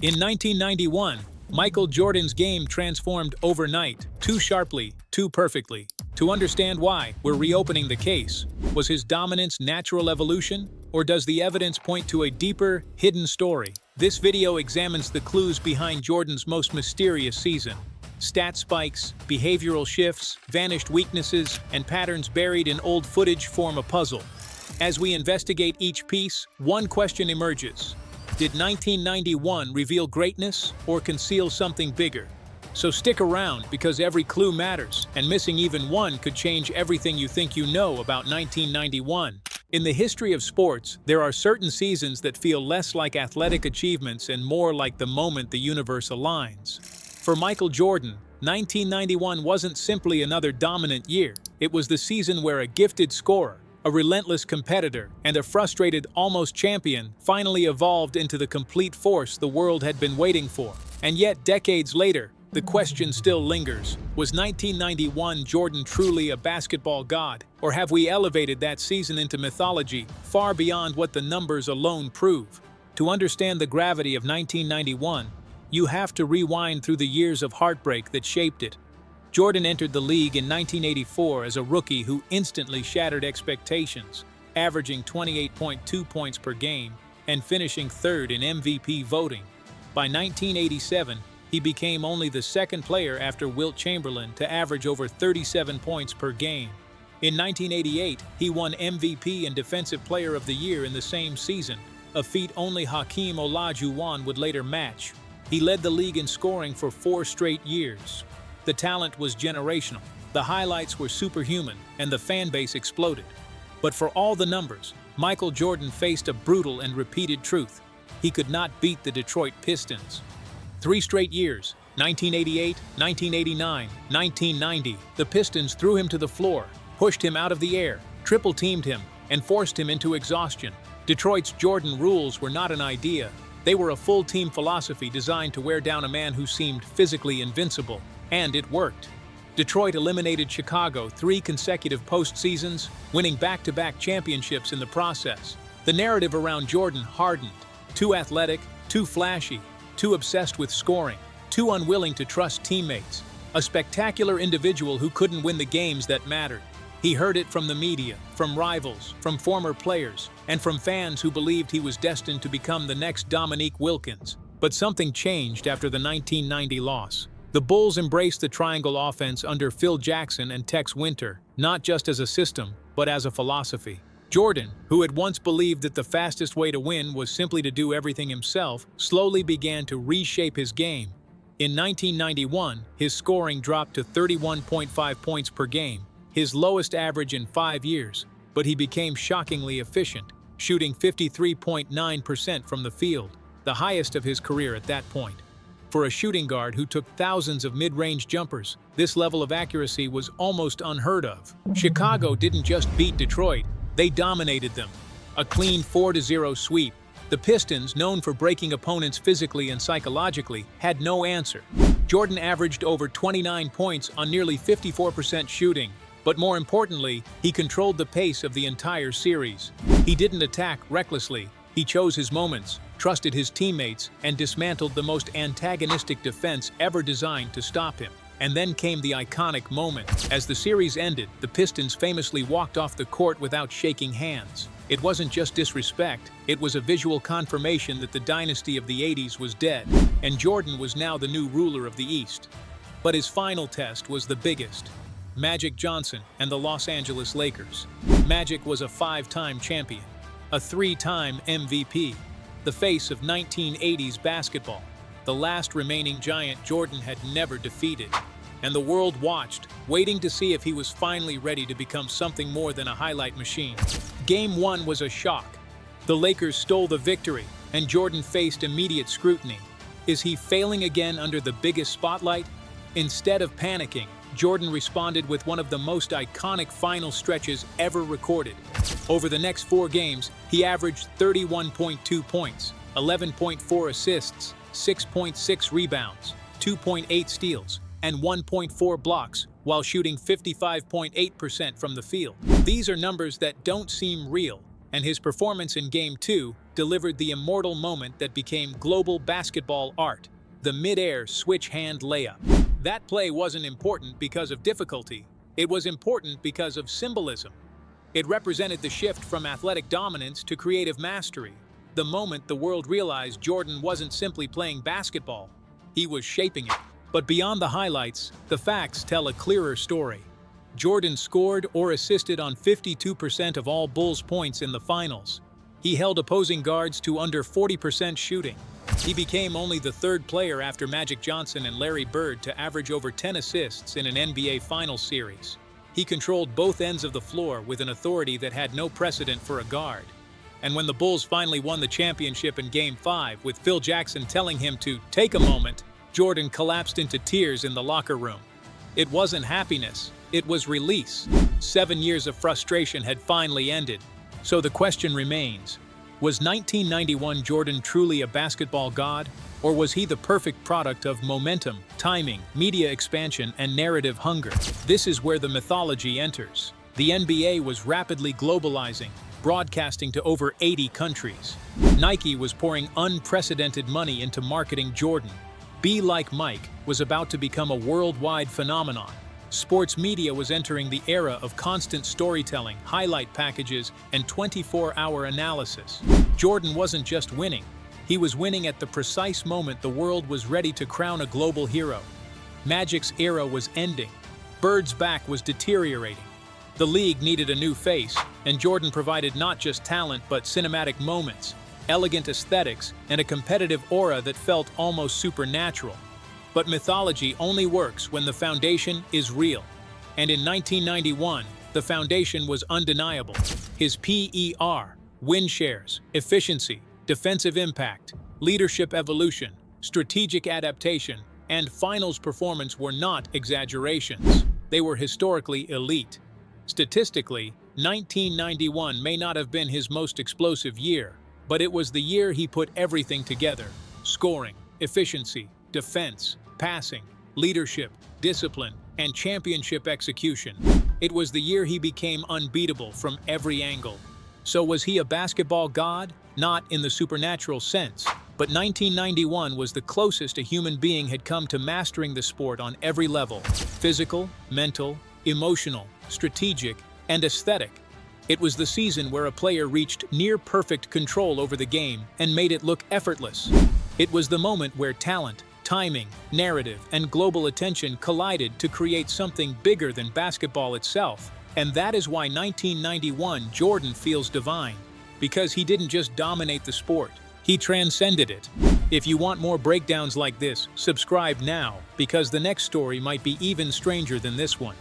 In 1991, Michael Jordan's game transformed overnight, too sharply, too perfectly. To understand why, we're reopening the case. Was his dominance natural evolution, or does the evidence point to a deeper, hidden story? This video examines the clues behind Jordan's most mysterious season. Stat spikes, behavioral shifts, vanished weaknesses, and patterns buried in old footage form a puzzle. As we investigate each piece, one question emerges. Did 1991 reveal greatness or conceal something bigger? So stick around, because every clue matters, and missing even one could change everything you think you know about 1991. In the history of sports, there are certain seasons that feel less like athletic achievements and more like the moment the universe aligns. For Michael Jordan, 1991 wasn't simply another dominant year. It was the season where a gifted scorer, a relentless competitor, and a frustrated almost champion finally evolved into the complete force the world had been waiting for. And yet, decades later, the question still lingers. Was 1991 Jordan truly a basketball god, or have we elevated that season into mythology far beyond what the numbers alone prove? To understand the gravity of 1991, you have to rewind through the years of heartbreak that shaped it. Jordan entered the league in 1984 as a rookie who instantly shattered expectations, averaging 28.2 points per game and finishing third in MVP voting. By 1987, he became only the second player after Wilt Chamberlain to average over 37 points per game. In 1988, he won MVP and Defensive Player of the Year in the same season, a feat only Hakeem Olajuwon would later match. He led the league in scoring for 4 straight years. The talent was generational, the highlights were superhuman, and the fan base exploded. But for all the numbers, Michael Jordan faced a brutal and repeated truth. He could not beat the Detroit Pistons. 3 straight years, 1988, 1989, 1990, the Pistons threw him to the floor, pushed him out of the air, triple-teamed him, and forced him into exhaustion. Detroit's Jordan rules were not an idea. They were a full-team philosophy designed to wear down a man who seemed physically invincible. And it worked. Detroit eliminated Chicago 3 consecutive postseasons, winning back-to-back championships in the process. The narrative around Jordan hardened. Too athletic, too flashy, too obsessed with scoring, too unwilling to trust teammates. A spectacular individual who couldn't win the games that mattered. He heard it from the media, from rivals, from former players, and from fans who believed he was destined to become the next Dominique Wilkins. But something changed after the 1990 loss. The Bulls embraced the triangle offense under Phil Jackson and Tex Winter, not just as a system, but as a philosophy. Jordan, who had once believed that the fastest way to win was simply to do everything himself, slowly began to reshape his game. In 1991, his scoring dropped to 31.5 points per game, his lowest average in 5 years, but he became shockingly efficient, shooting 53.9% from the field, the highest of his career at that point. For a shooting guard who took thousands of mid-range jumpers, this level of accuracy was almost unheard of. Chicago didn't just beat Detroit, they dominated them. A clean 4-0 sweep. The Pistons, known for breaking opponents physically and psychologically, had no answer. Jordan averaged over 29 points on nearly 54% shooting, but more importantly, he controlled the pace of the entire series. He didn't attack recklessly. He chose his moments, trusted his teammates, and dismantled the most antagonistic defense ever designed to stop him. And then came the iconic moment. As the series ended, the Pistons famously walked off the court without shaking hands. It wasn't just disrespect, it was a visual confirmation that the dynasty of the 80s was dead, and Jordan was now the new ruler of the East. But his final test was the biggest. Magic Johnson and the Los Angeles Lakers. Magic was a 5-time champion, a 3-time MVP, the face of 1980s basketball, the last remaining giant Jordan had never defeated. And the world watched, waiting to see if he was finally ready to become something more than a highlight machine. Game 1 was a shock. The Lakers stole the victory, and Jordan faced immediate scrutiny. Is he failing again under the biggest spotlight? Instead of panicking, Jordan responded with one of the most iconic final stretches ever recorded. Over the next 4 games, he averaged 31.2 points, 11.4 assists, 6.6 rebounds, 2.8 steals, and 1.4 blocks, while shooting 55.8% from the field. These are numbers that don't seem real, and his performance in Game 2 delivered the immortal moment that became global basketball art, the mid-air switch-hand layup. That play wasn't important because of difficulty. It was important because of symbolism. It represented the shift from athletic dominance to creative mastery, the moment the world realized Jordan wasn't simply playing basketball, he was shaping it. But beyond the highlights, the facts tell a clearer story. Jordan scored or assisted on 52% of all Bulls points in the finals. He held opposing guards to under 40% shooting. He became only the third player after Magic Johnson and Larry Bird to average over 10 assists in an NBA Finals series. He controlled both ends of the floor with an authority that had no precedent for a guard. And when the Bulls finally won the championship in Game 5, with Phil Jackson telling him to take a moment, Jordan collapsed into tears in the locker room. It wasn't happiness, it was release. 7 years of frustration had finally ended. So the question remains, was 1991 Jordan truly a basketball god, or was he the perfect product of momentum, timing, media expansion, and narrative hunger? This is where the mythology enters. The NBA was rapidly globalizing, broadcasting to over 80 countries. Nike was pouring unprecedented money into marketing Jordan. Be Like Mike was about to become a worldwide phenomenon. Sports media was entering the era of constant storytelling, highlight packages, and 24-hour analysis. Jordan wasn't just winning. He was winning at the precise moment the world was ready to crown a global hero. Magic's era was ending. Bird's back was deteriorating. The league needed a new face, and Jordan provided not just talent but cinematic moments, elegant aesthetics, and a competitive aura that felt almost supernatural. But mythology only works when the foundation is real. And in 1991, the foundation was undeniable. His PER, win shares, efficiency, defensive impact, leadership evolution, strategic adaptation, and finals performance were not exaggerations. They were historically elite. Statistically, 1991 may not have been his most explosive year, but it was the year he put everything together: scoring, efficiency, defense, passing, leadership, discipline, and championship execution. It was the year he became unbeatable from every angle. So was he a basketball god? Not in the supernatural sense, but 1991 was the closest a human being had come to mastering the sport on every level: physical, mental, emotional, strategic, and aesthetic. It was the season where a player reached near-perfect control over the game and made it look effortless. It was the moment where talent, timing, narrative, and global attention collided to create something bigger than basketball itself. And that is why 1991 Jordan feels divine, because he didn't just dominate the sport, he transcended it. If you want more breakdowns like this, subscribe now, because the next story might be even stranger than this one.